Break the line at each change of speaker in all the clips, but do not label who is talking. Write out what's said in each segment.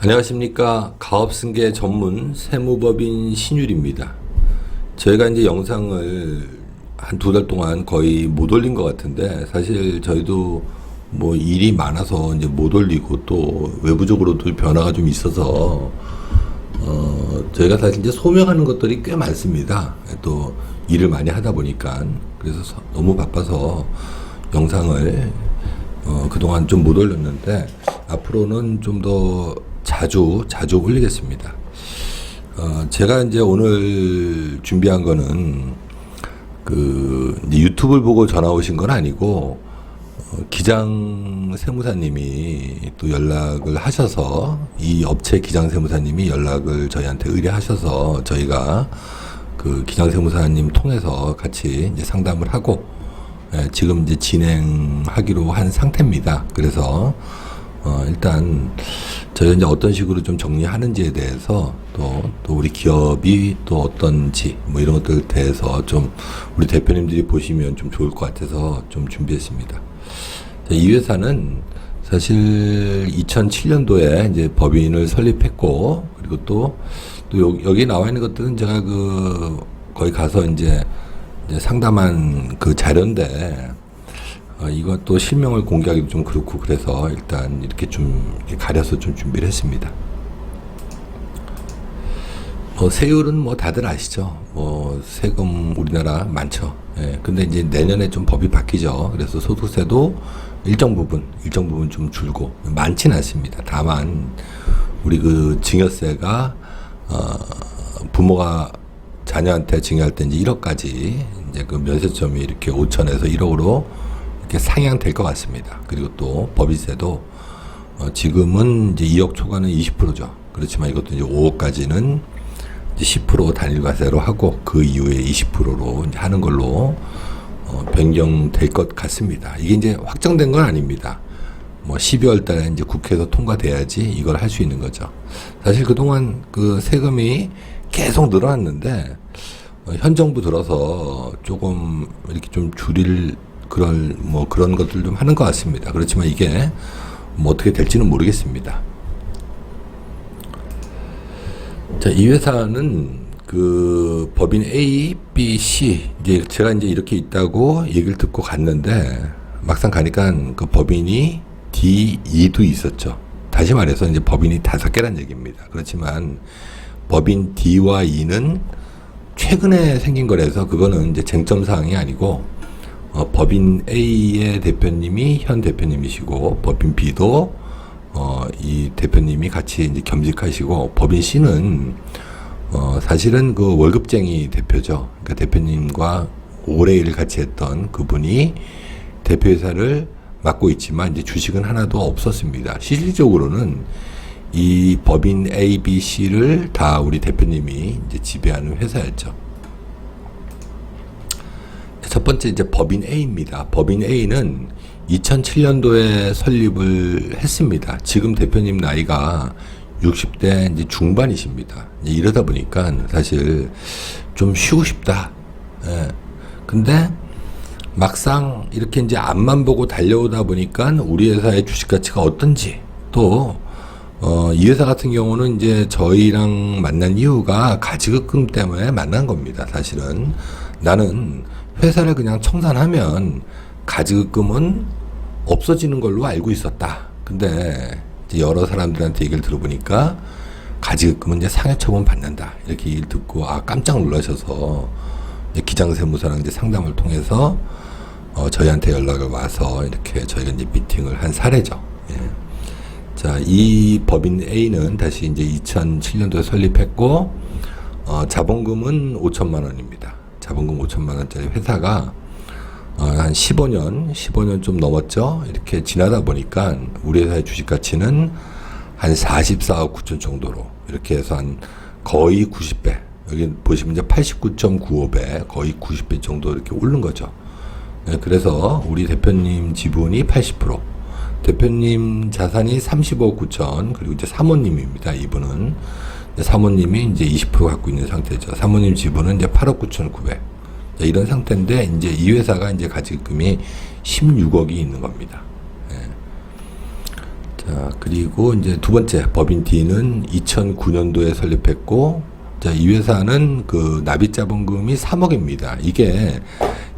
안녕하십니까. 가업승계 전문 세무법인 신율입니다. 저희가 이제 영상을 한 2달 동안 거의 못 올린 것 같은데, 사실 저희도 뭐 일이 많아서 이제 못 올리고 또 외부적으로도 변화가 좀 있어서, 저희가 사실 이제 소명하는 것들이 꽤 많습니다. 또 일을 많이 하다 보니까. 그래서 너무 바빠서 영상을 그동안 좀 못 올렸는데, 앞으로는 좀 더 자주 올리겠습니다. 제가 이제 오늘 준비한 거는 이제 유튜브를 보고 전화 오신 건 아니고, 기장 세무사님이 또 연락을 하셔서, 이 업체 기장 세무사님이 연락을 저희한테 의뢰하셔서 저희가 그 기장 세무사님 통해서 같이 이제 상담을 하고, 지금 이제 진행하기로 한 상태입니다. 그래서 일단 저희가 이제 어떤 식으로 좀 정리하는지에 대해서 또 우리 기업이 또 어떤지 뭐 이런 것들 대해서 좀 우리 대표님들이 보시면 좀 좋을 것 같아서 좀 준비했습니다. 이 회사는 사실 2007년도에 이제 법인을 설립했고, 그리고 또 여기 나와 있는 것들은 제가 거기 가서 이제 상담한 그 자료인데, 이것도 실명을 공개하기도 좀 그렇고, 그래서 일단 이렇게 좀 가려서 좀 준비를 했습니다. 세율은 뭐 다들 아시죠? 세금 우리나라 많죠. 근데 이제 내년에 좀 법이 바뀌죠. 그래서 소득세도 일정 부분 좀 줄고, 많진 않습니다. 다만 우리 증여세가 부모가 자녀한테 증여할 때 이제 1억까지 이제 그 면세점이 이렇게 5천에서 1억으로 이렇게 상향될 것 같습니다. 그리고 또 법인세도 지금은 이제 2억 초과는 20%죠. 그렇지만 이것도 이제 5억까지는 이제 10% 단일과세로 하고, 그 이후에 20%로 이제 하는 걸로 변경될 것 같습니다. 이게 이제 확정된 건 아닙니다. 12월 달에 이제 국회에서 통과돼야지 이걸 할 수 있는 거죠. 사실 그동안 그 세금이 계속 늘어났는데, 현 정부 들어서 조금 이렇게 좀 줄일 그런 것들 좀 하는 것 같습니다. 그렇지만 이게 어떻게 될지는 모르겠습니다. 자, 이 회사는 그 법인 A, B, C, 이제 제가 이제 이렇게 있다고 얘기를 듣고 갔는데, 막상 가니까 그 법인이 D, E도 있었죠. 다시 말해서 이제 법인이 5개란 얘기입니다. 그렇지만 법인 D와 E는 최근에 생긴 거라서 그거는 이제 쟁점 사항이 아니고, 법인 A의 대표님이 현 대표님이시고, 법인 B도 이 대표님이 같이 이제 겸직하시고, 법인 C는 사실은 그 월급쟁이 대표죠. 그러니까 대표님과 오래 일을 같이 했던 그분이 대표이사를 맡고 있지만 이제 주식은 하나도 없었습니다. 실질적으로는 이 법인 A, B, C를 다 우리 대표님이 이제 지배하는 회사였죠. 첫 번째 이제 법인 A입니다. 법인 A는 2007년도에 설립을 했습니다. 지금 대표님 나이가 60대 이제 중반이십니다. 이러다 보니까 사실 좀 쉬고 싶다. 근데 막상 이렇게 이제 앞만 보고 달려오다 보니까 우리 회사의 주식 가치가 어떤지, 또 이 회사 같은 경우는 이제 저희랑 만난 이유가 가지급금 때문에 만난 겁니다. 사실은 나는 회사를 그냥 청산하면 가지급금은 없어지는 걸로 알고 있었다. 근데 이제 여러 사람들한테 얘기를 들어보니까 가지급금은 이제 상해처분 받는다. 이렇게 얘기를 듣고 깜짝 놀라셔서 기장세무사랑 이제 상담을 통해서 저희한테 연락을 와서 이렇게 저희가 이제 미팅을 한 사례죠. 자, 이 법인 A는 다시 이제 2007년도에 설립했고, 자본금은 5천만 원입니다. 자본금 5천만 원짜리 회사가 한 15년 좀 넘었죠. 이렇게 지나다 보니까 우리 회사의 주식 가치는 한 44억 9천 정도로 이렇게 해서 한 거의 90배, 여기 보시면 이제 89.95배, 거의 90배 정도 이렇게 오른 거죠. 그래서 우리 대표님 지분이 80%, 대표님 자산이 30억 9천, 그리고 이제 사모님입니다. 이분은 사모님이 이제 20% 갖고 있는 상태죠. 사모님 지분은 이제 8억 9,900. 이런 상태인데, 이제 이 회사가 이제 가지금이 16억이 있는 겁니다. 자, 그리고 이제 두 번째 법인 D는 2009년도에 설립했고, 자, 이 회사는 그 납입 자본금이 3억입니다. 이게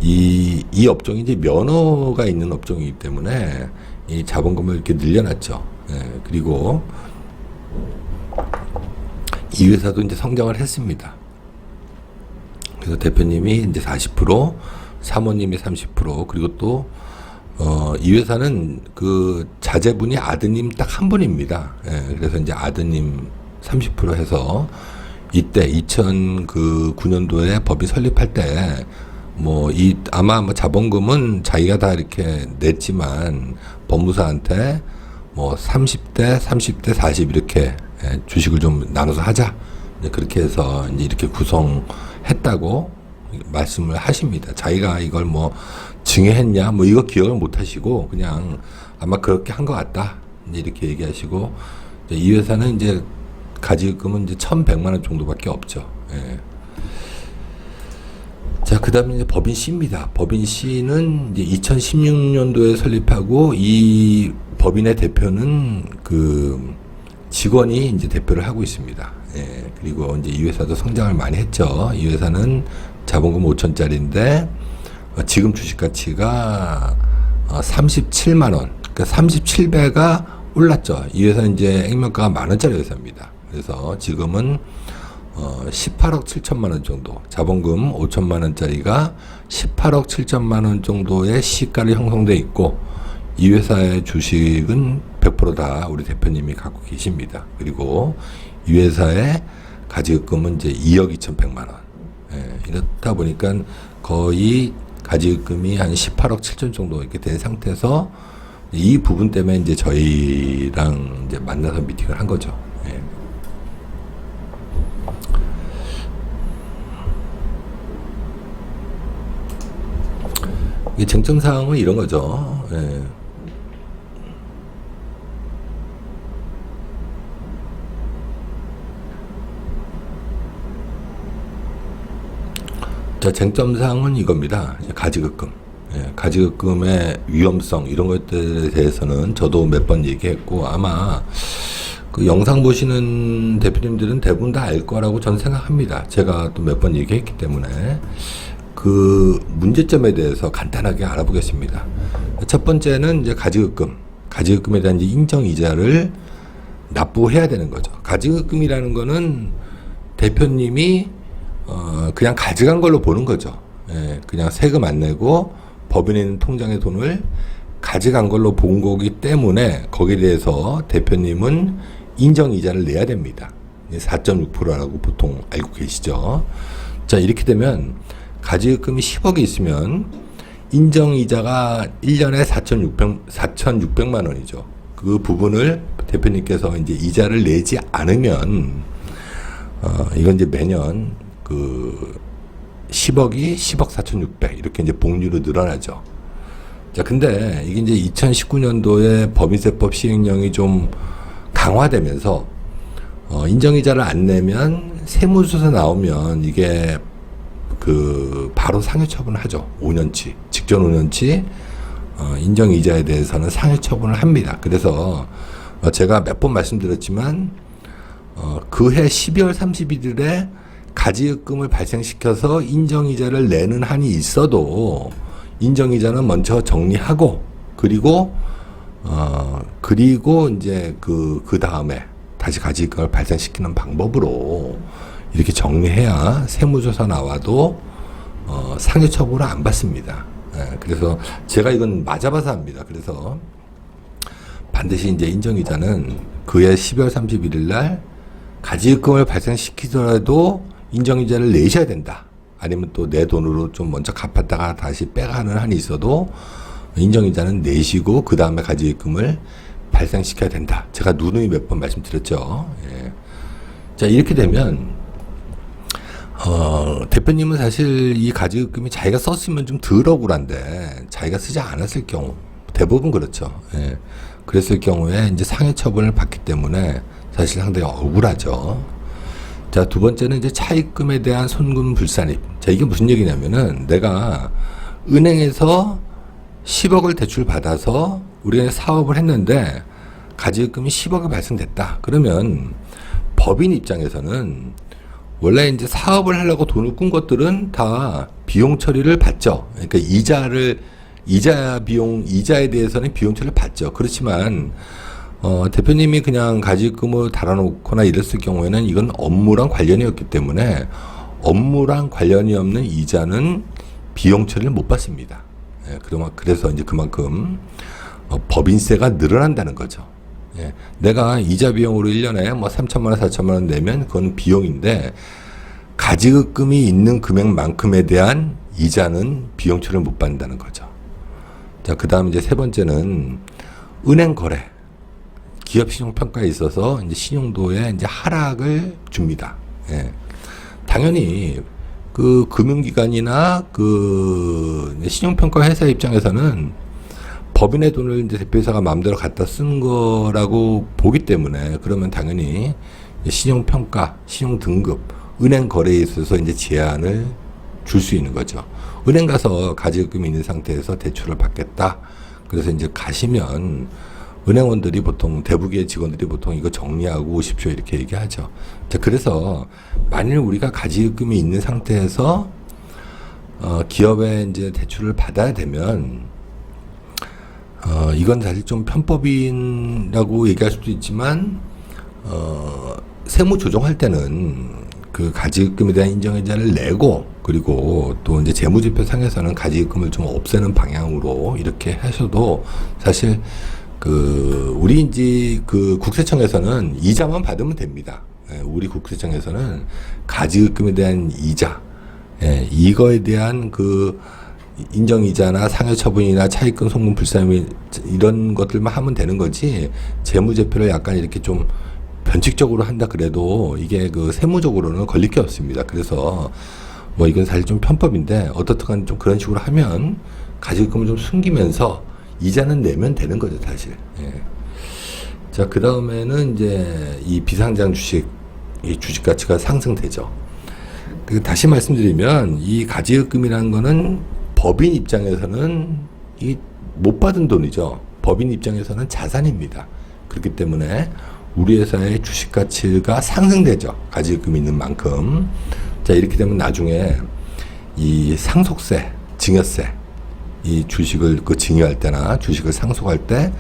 이 업종이 이제 면허가 있는 업종이기 때문에 이 자본금을 이렇게 늘려놨죠. 예, 그리고 이 회사도 이제 성장을 했습니다. 그래서 대표님이 이제 40%, 사모님이 30%, 그리고 또 이 회사는 그 자제분이 아드님 딱 한 분입니다. 예, 그래서 이제 아드님 30% 해서 이때 2009년도에 법이 설립할 때 뭐 아마 뭐 자본금은 자기가 다 이렇게 냈지만 법무사한테 뭐 30대, 30대, 40 이렇게 주식을 좀 나눠서 하자. 그렇게 해서 이제 이렇게 구성했다고 말씀을 하십니다. 자기가 이걸 뭐 증여했냐, 뭐 이거 기억을 못 하시고 그냥 아마 그렇게 한 것 같다. 이제 이렇게 얘기하시고, 이 회사는 이제 가지금은 이제 1,100만 원 정도밖에 없죠. 예. 자, 그 다음에 이제 법인 C입니다. 법인 C는 이제 2016년도에 설립하고, 이 법인의 대표는 그 직원이 이제 대표를 하고 있습니다. 예. 그리고 이제 이 회사도 성장을 많이 했죠. 이 회사는 자본금 5천짜리인데, 지금 주식 가치가 37만 원, 그러니까 37배가 올랐죠. 이 회사는 이제 액면가가 10,000원짜리 회사입니다. 그래서 지금은 18억 7천만 원 정도, 자본금 5천만 원짜리가 18억 7천만 원 정도의 시가를 형성돼 있고, 이 회사의 주식은 100% 다 우리 대표님이 갖고 계십니다. 그리고 이 회사의 가지금은 이제 2억 2,100만 원. 예, 이렇다 보니까 거의 가지금이 한 18억 7천 정도 이렇게 된 상태에서 이 부분 때문에 이제 저희랑 이제 만나서 미팅을 한 거죠. 예. 이 쟁점 사항은 이런 거죠. 예. 자, 쟁점 사항은 이겁니다. 가지급금. 예, 가지급금의 위험성 이런 것들에 대해서는 저도 몇 번 얘기했고, 아마 그 영상 보시는 대표님들은 대부분 다 알 거라고 저는 생각합니다. 제가 또 몇 번 얘기했기 때문에 그 문제점에 대해서 간단하게 알아보겠습니다. 첫 번째는 이제 가지급금에 대한 이제 인정이자를 납부해야 되는 거죠. 가지급금이라는 거는 대표님이 그냥 가져간 걸로 보는 거죠. 예, 그냥 세금 안 내고 법인에 있는 통장의 돈을 가져간 걸로 본 거기 때문에 거기에 대해서 대표님은 인정이자를 내야 됩니다. 4.6%라고 보통 알고 계시죠. 자, 이렇게 되면 가지급금이 10억이 있으면 인정이자가 1년에 4,600만 원이죠. 그 부분을 대표님께서 이제 이자를 내지 않으면 이건 이제 매년 그 10억이 10억 4,600 이렇게 이제 복리로 늘어나죠. 자, 근데 이게 이제 2019년도에 법인세법 시행령이 좀 강화되면서 인정이자를 안 내면 세무조사 나오면 이게 그 바로 상해 처분을 하죠. 5년치, 직전 5년치 인정이자에 대해서는 상해 처분을 합니다. 그래서 제가 몇 번 말씀드렸지만 그해 12월 31일에 가지급금을 발생시켜서 인정이자를 내는 한이 있어도 인정이자는 먼저 정리하고 그리고 이제 그 다음에 다시 가지급금을 발생시키는 방법으로 이렇게 정리해야 세무조사 나와도 상해 처분을 안 받습니다. 예, 그래서 제가 이건 맞아봐서 합니다. 그래서 반드시 이제 인정이자는 그해 12월 31일 날 가지급금을 발생시키더라도 인정이자를 내셔야 된다. 아니면 또 내 돈으로 좀 먼저 갚았다가 다시 빼가는 한이 있어도 인정이자는 내시고 그 다음에 가지급금을 발생시켜야 된다. 제가 누누이 몇 번 말씀드렸죠. 예. 자, 이렇게 되면 대표님은 사실 이 가지급금이 자기가 썼으면 좀 덜 억울한데 자기가 쓰지 않았을 경우 대부분 그렇죠. 예. 그랬을 경우에 이제 상해 처분을 받기 때문에 사실 상당히 억울하죠. 자, 두 번째는 이제 차입금에 대한 손금 불산입. 자, 이게 무슨 얘기냐면은 내가 은행에서 10억을 대출 받아서 우리가 사업을 했는데 가지급금이 10억이 발생됐다. 그러면 법인 입장에서는 원래 이제 사업을 하려고 돈을 꾼 것들은 다 비용 처리를 받죠. 그러니까 이자에 대해서는 비용 처리를 받죠. 그렇지만 대표님이 그냥 가지급금을 달아놓거나 이랬을 경우에는 이건 업무랑 관련이 없기 때문에 업무랑 관련이 없는 이자는 비용 처리를 못 받습니다. 예, 그래서 이제 그만큼 법인세가 늘어난다는 거죠. 예, 내가 이자 비용으로 1년에 뭐 3천만 원, 4천만 원 내면 그건 비용인데 가지급금이 있는 금액만큼에 대한 이자는 비용 처리를 못 받는다는 거죠. 자, 그다음 이제 세 번째는 은행 거래. 기업 신용 평가에 있어서 이제 신용도에 이제 하락을 줍니다. 예. 당연히 그 금융기관이나 그 신용평가 회사 입장에서는 법인의 돈을 이제 대표이사가 마음대로 갖다 쓴 거라고 보기 때문에 그러면 당연히 신용평가, 신용등급, 은행 거래에 있어서 이제 제한을 줄 수 있는 거죠. 은행 가서 가지급금이 있는 상태에서 대출을 받겠다. 그래서 이제 가시면 은행원들이 보통 대부기의 직원들이 보통 이거 정리하고 오십시오 이렇게 얘기하죠. 자, 그래서 만일 우리가 가지급금이 있는 상태에서 기업에 이제 대출을 받아야 되면 이건 사실 좀 편법이라고 얘기할 수도 있지만 세무 조정할 때는 그 가지급금에 대한 인정이자를 내고 그리고 또 이제 재무제표 상에서는 가지급금을 좀 없애는 방향으로 이렇게 하셔도 사실 우리 이제 그 국세청에서는 이자만 받으면 됩니다. 예, 우리 국세청에서는 가지급금에 대한 이자, 예, 이거에 대한 그 인정이자나 상여처분이나 차입금, 송금, 불사금 이런 것들만 하면 되는 거지 재무제표를 약간 이렇게 좀 변칙적으로 한다 그래도 이게 그 세무적으로는 걸릴 게 없습니다. 그래서 뭐 이건 사실 좀 편법인데 어떻든 간에 좀 그런 식으로 하면 가지급금을 좀 숨기면서 이자는 내면 되는 거죠, 사실. 예. 자, 그 다음에는 이제 이 비상장 주식, 이 주식 가치가 상승되죠. 다시 말씀드리면 이 가지급금이라는 거는 법인 입장에서는 이 못 받은 돈이죠. 법인 입장에서는 자산입니다. 그렇기 때문에 우리 회사의 주식 가치가 상승되죠. 가지급금이 있는 만큼. 자, 이렇게 되면 나중에 이 상속세, 증여세, 이 주식을 증여할 때나 주식을 상속할 때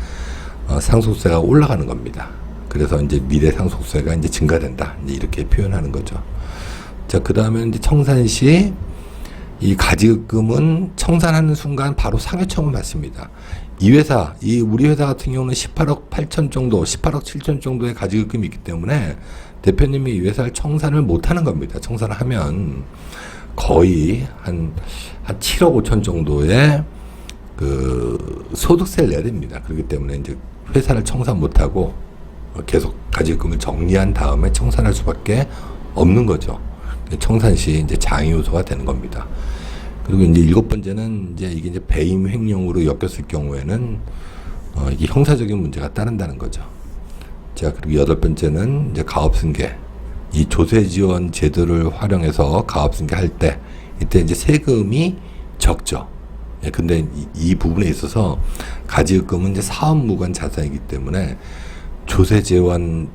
상속세가 올라가는 겁니다. 그래서 이제 미래 상속세가 이제 증가된다. 이제 이렇게 표현하는 거죠. 자, 그 다음에 이제 청산 시 이 가지급금은 청산하는 순간 바로 상여처분 받습니다. 우리 회사 같은 경우는 18억 8천 정도, 18억 7천 정도의 가지급금이 있기 때문에 대표님이 이 회사를 청산을 못 하는 겁니다. 청산을 하면 거의 한 7억 5천 정도의 그 소득세를 내야 됩니다. 그렇기 때문에 이제 회사를 청산 못 하고 계속 가지급금을 정리한 다음에 청산할 수밖에 없는 거죠. 청산 시 이제 장애 요소가 되는 겁니다. 그리고 이제 7번째는 이제 이게 이제 배임 횡령으로 엮였을 경우에는 이게 형사적인 문제가 따른다는 거죠. 자, 그리고 8번째는 이제 가업승계. 이 조세지원 제도를 활용해서 가업승계 할 때 이때 이제 세금이 적죠. 예, 근데 이 부분에 있어서 가지급금은 이제 사업무관 자산이기 때문에 조세지원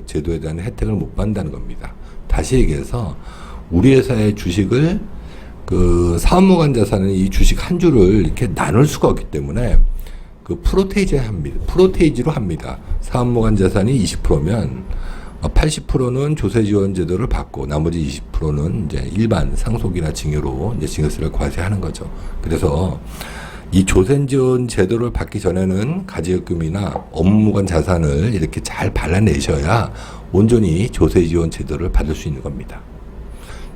제도에 대한 혜택을 못 받는다는 겁니다. 다시 얘기해서 우리 회사의 주식을 그 사업무관 자산은 이 주식 한 주를 이렇게 나눌 수가 없기 때문에 그 프로테이지로 합니다. 사업무관 자산이 20%면 80%는 조세지원 제도를 받고 나머지 20%는 이제 일반 상속이나 증여로 이제 증여세를 과세하는 거죠. 그래서 이 조세지원 제도를 받기 전에는 가지급금이나 업무관 자산을 이렇게 잘 발라내셔야 온전히 조세지원 제도를 받을 수 있는 겁니다.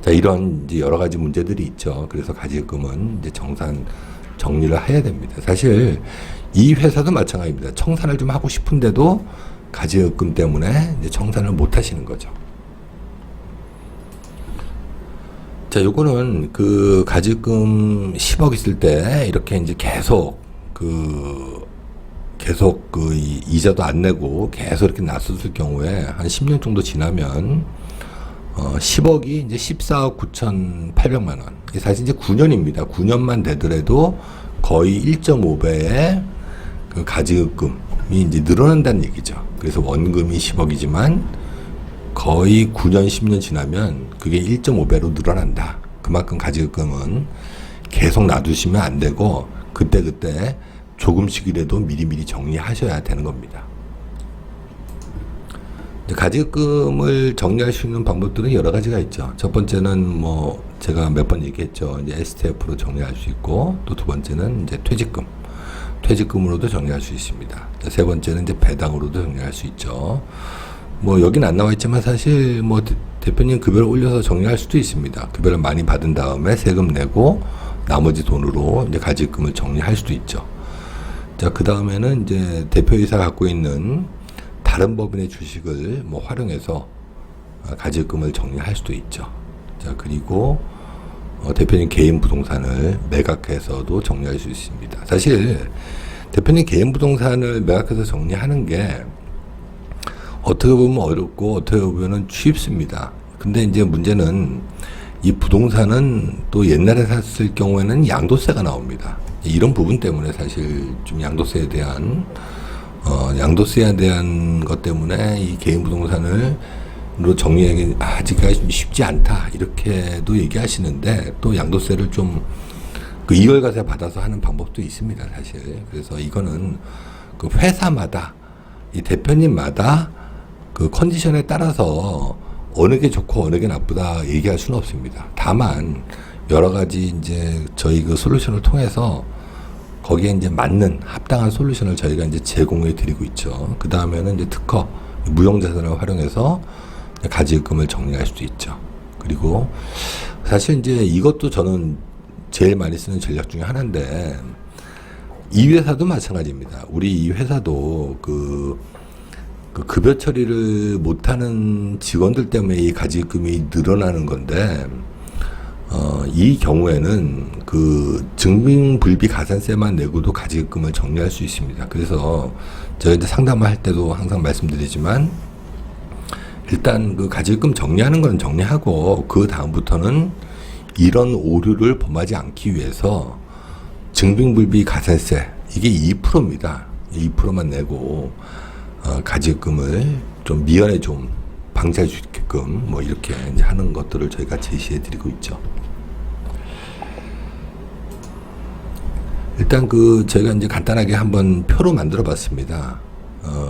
자, 이런 이제 여러 가지 문제들이 있죠. 그래서 가지급금은 이제 정리를 해야 됩니다. 사실 이 회사도 마찬가지입니다. 청산을 좀 하고 싶은데도 가지급금 때문에 이제 청산을 못 하시는 거죠. 자, 요거는 그 가지급금 10억 있을 때 이렇게 이제 계속 이자도 안 내고 계속 이렇게 놨었을 경우에 한 10년 정도 지나면 10억이 이제 14억 9,800만 원. 사실 이제 9년입니다. 9년만 되더라도 거의 1.5배의 그 가지급금, 이제 늘어난다는 얘기죠. 그래서 원금이 10억이지만 거의 9년, 10년 지나면 그게 1.5배로 늘어난다. 그만큼 가지급금은 계속 놔두시면 안 되고 그때그때 조금씩이라도 미리미리 정리하셔야 되는 겁니다. 가지급금을 정리할 수 있는 방법들은 여러 가지가 있죠. 첫 번째는 뭐 제가 몇 번 얘기했죠. 이제 STF로 정리할 수 있고, 또 두 번째는 이제 퇴직금으로도 정리할 수 있습니다. 세 번째는 이제 배당으로도 정리할 수 있죠. 뭐 여기는 안 나와 있지만 사실 뭐 대표님 급여를 올려서 정리할 수도 있습니다. 급여를 많이 받은 다음에 세금 내고 나머지 돈으로 이제 가지급금을 정리할 수도 있죠. 자, 그 다음에는 이제 대표이사가 갖고 있는 다른 법인의 주식을 뭐 활용해서 가지급금을 정리할 수도 있죠. 자, 그리고 대표님 개인 부동산을 매각해서도 정리할 수 있습니다. 사실 대표님 개인 부동산을 매각해서 정리하는 게 어떻게 보면 어렵고 어떻게 보면 쉽습니다. 근데 이제 문제는 이 부동산은 또 옛날에 샀을 경우에는 양도세가 나옵니다. 이런 부분 때문에 사실 좀 양도세에 대한 것 때문에 이 개인 부동산을 정리하기 아직까지 쉽지 않다 이렇게도 얘기하시는데, 또 양도세를 좀 그 이월과세 받아서 하는 방법도 있습니다, 사실. 그래서 이거는 그 회사마다 이 대표님마다 그 컨디션에 따라서 어느 게 좋고 어느 게 나쁘다 얘기할 수는 없습니다. 다만 여러 가지 이제 저희 그 솔루션을 통해서 거기에 이제 맞는 합당한 솔루션을 저희가 이제 제공해 드리고 있죠. 그 다음에는 이제 특허, 무형자산을 활용해서 가지급금을 정리할 수도 있죠. 그리고 사실 이제 이것도 저는 제일 많이 쓰는 전략 중에 하나인데, 이 회사도 마찬가지입니다. 우리 이 회사도 그 급여 처리를 못하는 직원들 때문에 이 가지급금이 늘어나는 건데, 이 경우에는 그 증빙불비 가산세만 내고도 가지급금을 정리할 수 있습니다. 그래서 제가 이제 상담을 할 때도 항상 말씀드리지만, 일단 그 가지급금 정리하는 건 정리하고 그 다음부터는 이런 오류를 범하지 않기 위해서 증빙불비 가산세 이게 2%입니다. 2%만 내고 가지급금을 좀 미연에 좀 방지할 수 있게끔 뭐 이렇게 이제 하는 것들을 저희가 제시해 드리고 있죠. 일단 그 저희가 이제 간단하게 한번 표로 만들어 봤습니다.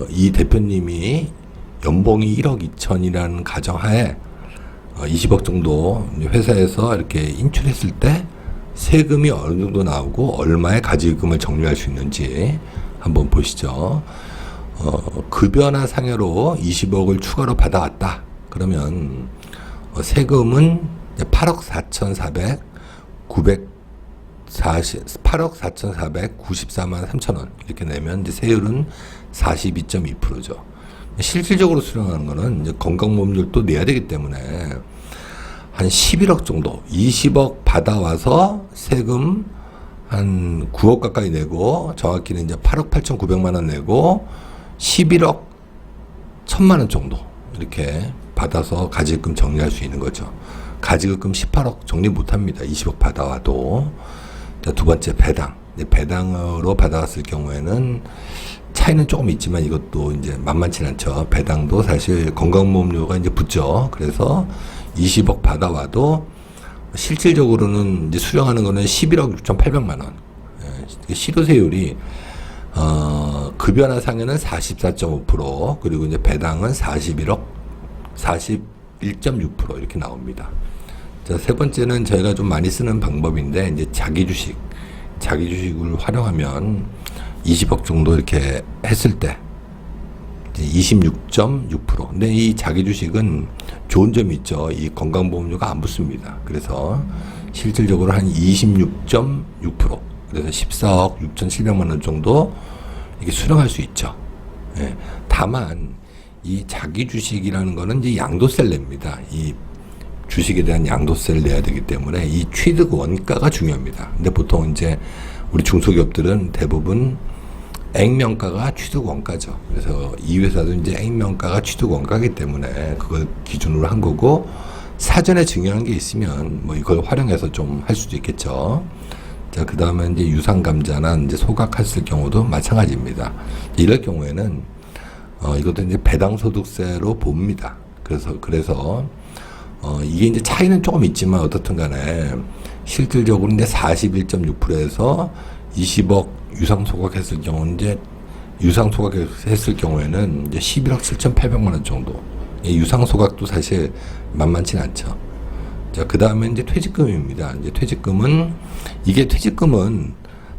이 대표님이 연봉이 1억 2천이라는 가정하에 20억 정도 회사에서 이렇게 인출했을 때 세금이 어느 정도 나오고 얼마의 가지급금을 정리할 수 있는지 한번 보시죠. 급여나 상여로 20억을 추가로 받아왔다. 그러면 세금은 8억 4,494만 3천 원 이렇게 내면 이제 세율은 42.2%죠. 실질적으로 수령하는 거는 이제 건강보험료도 내야 되기 때문에 한 11억 정도, 20억 받아와서 세금 한 9억 가까이 내고, 정확히는 이제 8억 8,900만 원 내고 11억 1,000만 원 정도 이렇게 받아서 가지급금 정리할 수 있는 거죠. 가지급금 18억 정리 못 합니다. 20억 받아와도. 두 번째 배당. 배당으로 받아왔을 경우에는 차이는 조금 있지만 이것도 이제 만만치 않죠. 배당도 사실 건강보험료가 이제 붙죠. 그래서 20억 받아와도 실질적으로는 이제 수령하는 거는 11억 6,800만 원. 시도세율이 급여나 상여는 44.5%, 그리고 이제 배당은 41.6% 이렇게 나옵니다. 자, 세 번째는 저희가 좀 많이 쓰는 방법인데, 이제 자기 주식을 활용하면 20억 정도 이렇게 했을 때 26.6%. 근데 이 자기 주식은 좋은 점이 있죠. 이 건강보험료가 안 붙습니다. 그래서 실질적으로 한 26.6%. 그래서 14억 6,700만 원 정도 이렇게 수령할 수 있죠. 예. 다만 이 자기 주식이라는 거는 이제 양도세를 냅니다. 이 주식에 대한 양도세를 내야 되기 때문에 이 취득 원가가 중요합니다. 근데 보통 이제 우리 중소기업들은 대부분 액면가가 취득 원가죠. 그래서 이 회사도 이제 액면가가 취득 원가이기 때문에 그걸 기준으로 한 거고, 사전에 증여한 게 있으면 뭐 이걸 활용해서 좀 할 수도 있겠죠. 자, 그 다음에 이제 유상감자나 이제 소각했을 경우도 마찬가지입니다. 이럴 경우에는, 이것도 이제 배당소득세로 봅니다. 그래서, 이게 이제 차이는 조금 있지만 어떻든 간에 실질적으로 이제 41.6%에서 20억 유상소각했을 경우 이제 유상소각했을 경우에는 이제 11억 7,800만 원 정도. 이 유상소각도 사실 만만치는 않죠. 자, 그 다음에 이제 퇴직금입니다. 이제 퇴직금은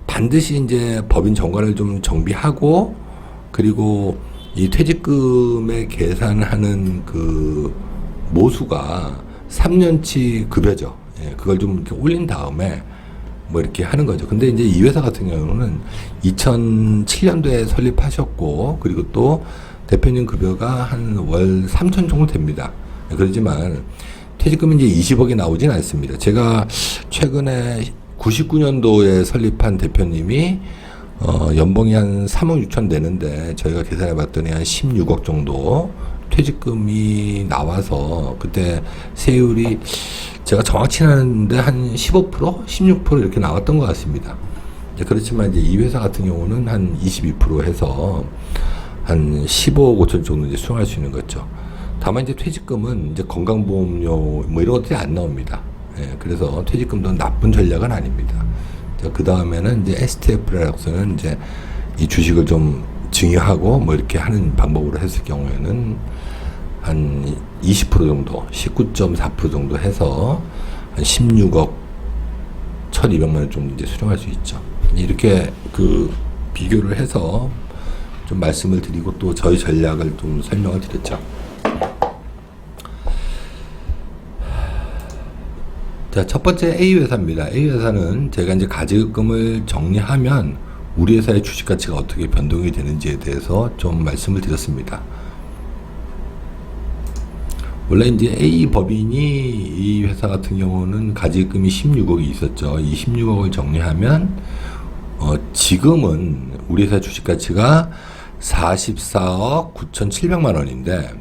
반드시 이제 법인 정관을 좀 정비하고, 그리고 이 퇴직금의 계산하는 그 모수가 3년치 급여죠. 예, 그걸 좀 이렇게 올린 다음에 뭐 이렇게 하는 거죠. 근데 이제 이 회사 같은 경우는 2007년도에 설립하셨고, 그리고 또 대표님 급여가 한 월 3천 정도 됩니다. 그렇지만 퇴직금이 이제 20억이 나오진 않습니다. 제가 최근에 99년도에 설립한 대표님이 연봉이 한 3억 6천 되는데 저희가 계산해 봤더니 한 16억 정도 퇴직금이 나와서 그때 세율이 제가 정확치는 않은데 한 15%? 16% 이렇게 나왔던 것 같습니다. 그렇지만 이제 이 회사 같은 경우는 한 22% 해서 한 15억 5천 정도 이제 수령할 수 있는 거죠. 다만 이제 퇴직금은 이제 건강보험료 뭐 이런 것들이 안 나옵니다. 예, 그래서 퇴직금도 나쁜 전략은 아닙니다. 그 다음에는 이제 STF라고서는 이제 이 주식을 좀 증여하고 뭐 이렇게 하는 방법으로 했을 경우에는 한 20% 정도, 19.4% 정도 해서 한 16억 1,200만 원 정도 이제 수령할 수 있죠. 이렇게 그 비교를 해서 좀 말씀을 드리고 또 저희 전략을 좀 설명을 드렸죠. 자, 첫 번째 A 회사입니다. A 회사는 제가 이제 가지금을 정리하면 우리 회사의 주식 가치가 어떻게 변동이 되는지에 대해서 좀 말씀을 드렸습니다. 원래 이제 A 법인이 이 회사 같은 경우는 가지금이 16억이 있었죠. 이 16억을 정리하면 지금은 우리 회사 주식 가치가 44억 9,700만 원인데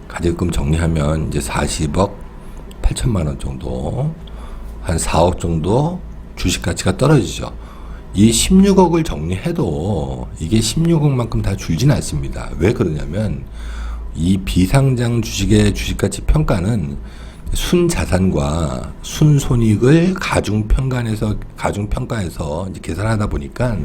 가지금 정리하면 이제 40억 8천만 원 정도, 한 4억 정도 주식 가치가 떨어지죠. 이 16억을 정리해도 이게 16억만큼 다 줄지는 않습니다. 왜 그러냐면 이 비상장 주식의 주식 가치 평가는 순자산과 순손익을 가중평가해서 이제 계산하다 보니까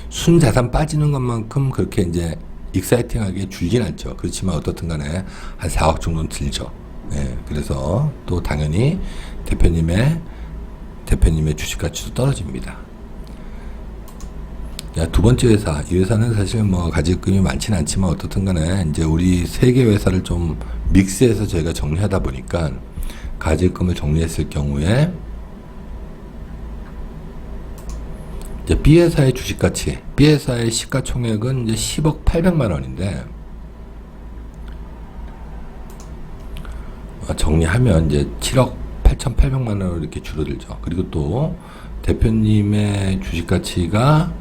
순자산 빠지는 것만큼 그렇게 이제 익사이팅하게 줄진 않죠. 그렇지만 어떻든 간에 한 4억 정도는 들죠. 예, 그래서 또 당연히 대표님의 주식 가치도 떨어집니다. 자, 두 번째 회사. 이 회사는 사실 뭐 가지금이 많지는 않지만 어떻든 간에 이제 우리 세 개 회사를 좀 믹스해서 저희가 정리하다 보니까 가지금을 정리했을 경우에 이제 B회사의 주식가치, B회사의 시가총액은 이제 10억 800만 원인데, 정리하면 이제 7억 8,800만 원으로 이렇게 줄어들죠. 그리고 또 대표님의 주식가치가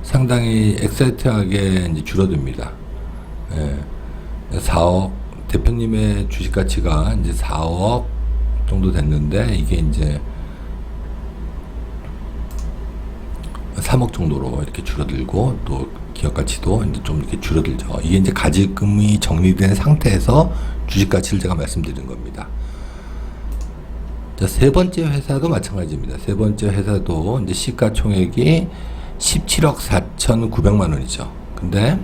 상당히 엑사이트하게 이제 줄어듭니다. 예. 4억, 대표님의 주식가치가 이제 4억 정도 됐는데, 이게 이제 3억 정도로 이렇게 줄어들고, 또 기업 가치도 이제 좀 이렇게 줄어들죠. 이게 이제 가지금이 정리된 상태에서 주식 가치를 제가 말씀드린 겁니다. 자, 세 번째 회사도 마찬가지입니다. 세 번째 회사도 이제 시가총액이 17억 4,900만 원이죠. 근데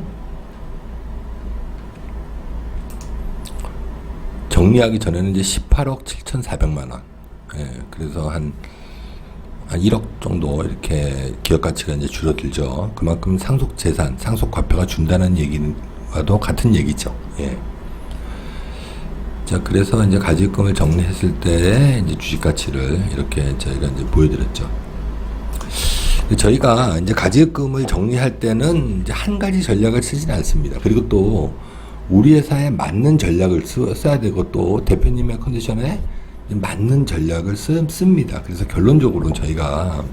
정리하기 전에는 이제 18억 7,400만 원. 예, 그래서 한 1억 정도 이렇게 기업 가치가 이제 줄어들죠. 그만큼 상속 재산, 상속 과표가 준다는 얘기와도 같은 얘기죠. 예. 자, 그래서 이제 가지금을 정리했을 때 이제 주식 가치를 이렇게 저희가 이제 보여드렸죠. 저희가 이제 가지금을 정리할 때는 이제 한 가지 전략을 쓰지는 않습니다. 그리고 또 우리 회사에 맞는 전략을 써야 되고, 또 대표님의 컨디션에 맞는 전략을 씁니다. 그래서 결론적으로는 저희가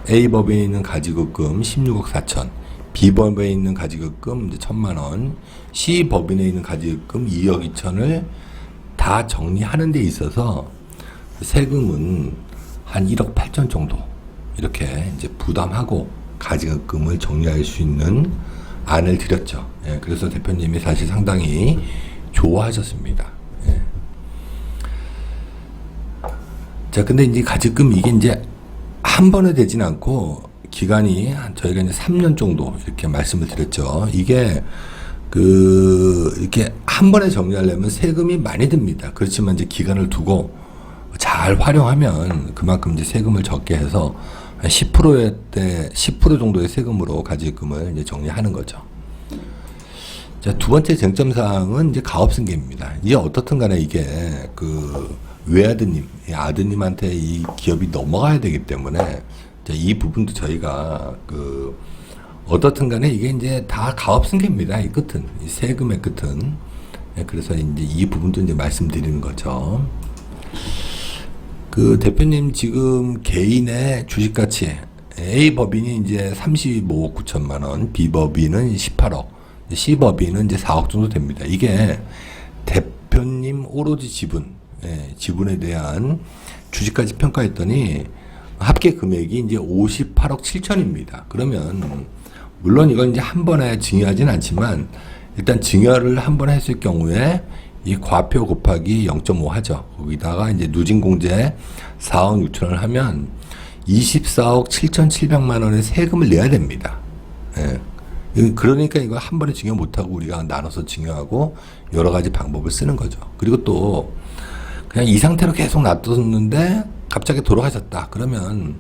A법에 있는 가지급금 16억 4천, B법에 있는 가지급금 이제 1,000만 원, C법인에 있는 가지급금 2억 2천을 다 정리하는 데 있어서 세금은 한 1억 8천 정도 이렇게 이제 부담하고 가지금을 정리할 수 있는 안을 드렸죠. 예, 그래서 대표님이 사실 상당히 좋아하셨습니다. 예. 자, 근데 이제 가지금 이게 이제 한 번에 되진 않고 기간이 저희가 이제 3년 정도 이렇게 말씀을 드렸죠. 이게 이렇게 한 번에 정리하려면 세금이 많이 듭니다. 그렇지만 이제 기간을 두고 잘 활용하면 그만큼 이제 세금을 적게 해서 한 10% 정도의 세금으로 가지금을 이제 정리하는 거죠. 자, 두 번째 쟁점 사항은 이제 가업승계입니다. 이게 어떻든 간에 이게 외아드님, 아드님한테 이 기업이 넘어가야 되기 때문에 이 부분도 저희가 어떻든 간에 이게 이제 다 가업승계입니다. 이 끝은, 이 세금의 끝은. 그래서 이제 이 부분도 이제 말씀드리는 거죠. 대표님 지금 개인의 주식 가치, A 법인이 이제 35억 9천만 원, B 법인은 18억, C 법인은 이제 4억 정도 됩니다. 이게 대표님 오로지 지분에 대한 주식까지 평가했더니 합계 금액이 이제 58억 7천입니다. 그러면 물론 이건 이제 한 번에 증여하진 않지만 일단 증여를 한 번에 했을 경우에 이 과표 곱하기 0.5 하죠. 거기다가 이제 누진공제 4억 6천을 하면 24억 7,700만 원의 세금을 내야 됩니다. 예. 그러니까 이거 한 번에 증여 못하고 우리가 나눠서 증여하고 여러 가지 방법을 쓰는 거죠. 그리고 또 그냥 이 상태로 계속 놔뒀는데 갑자기 돌아가셨다. 그러면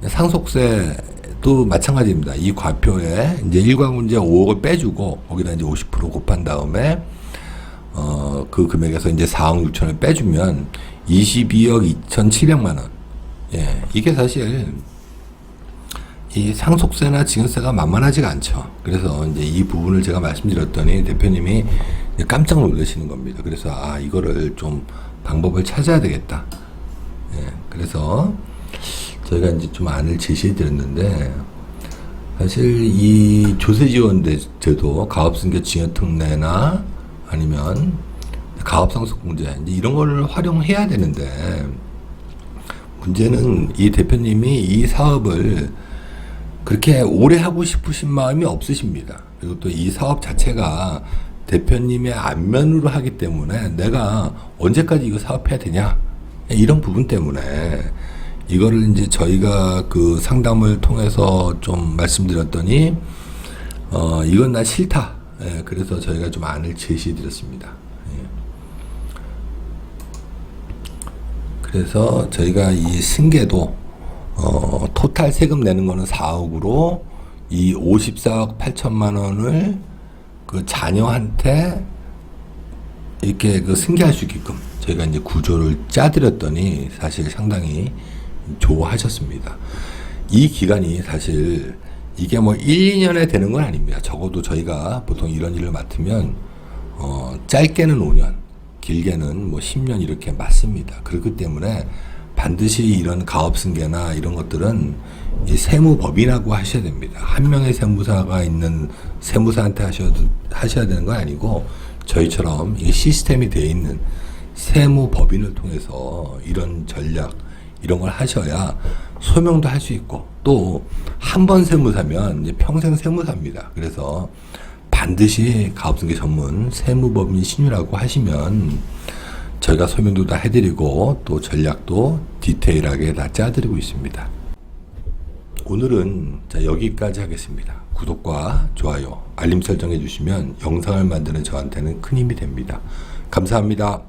상속세도 마찬가지입니다. 이 과표에 이제 일괄공제 5억을 빼주고 거기다 이제 50% 곱한 다음에 그 금액에서 이제 4억 6천을 빼주면 22억 2,700만 원. 예, 이게 사실 이 상속세나 증여세가 만만하지가 않죠. 그래서 이제 이 부분을 제가 말씀드렸더니 대표님이 깜짝 놀라시는 겁니다. 그래서 이거를 좀 방법을 찾아야 되겠다. 예, 그래서 저희가 이제 좀 안을 제시해 드렸는데 사실 이 조세지원제도 가업승계 증여특례나 아니면 가업상속공제 이제 이런 걸 활용해야 되는데 문제는 이 대표님이 이 사업을 그렇게 오래 하고 싶으신 마음이 없으십니다. 그리고 또 이 사업 자체가 대표님의 안면으로 하기 때문에 내가 언제까지 이거 사업해야 되냐 이런 부분 때문에 이거를 이제 저희가 상담을 통해서 좀 말씀드렸더니 이건 나 싫다. 예, 그래서 저희가 좀 안을 제시해 드렸습니다. 예. 그래서 저희가 이 승계도 토탈 세금 내는 거는 4억으로 이 54억 8천만 원을 자녀한테 이렇게 승계할 수 있게끔 저희가 이제 구조를 짜드렸더니 사실 상당히 좋아하셨습니다. 이 기간이 사실 이게 뭐 1, 2년에 되는 건 아닙니다. 적어도 저희가 보통 이런 일을 맡으면 짧게는 5년, 길게는 뭐 10년 이렇게 맡습니다. 그렇기 때문에 반드시 이런 가업승계나 이런 것들은 이 세무법인하고 하셔야 됩니다. 한 명의 세무사가 있는 세무사한테 하셔야 되는 건 아니고 저희처럼 이 시스템이 되어 있는 세무법인을 통해서 이런 전략 이런 걸 하셔야 소명도 할 수 있고 또 한 번 세무사면 이제 평생 세무사입니다. 그래서 반드시 가업승계 전문 세무법인 신유라고 하시면 저희가 설명도 다 해드리고 또 전략도 디테일하게 다 짜드리고 있습니다. 오늘은 여기까지 하겠습니다. 구독과 좋아요, 알림 설정해 주시면 영상을 만드는 저한테는 큰 힘이 됩니다. 감사합니다.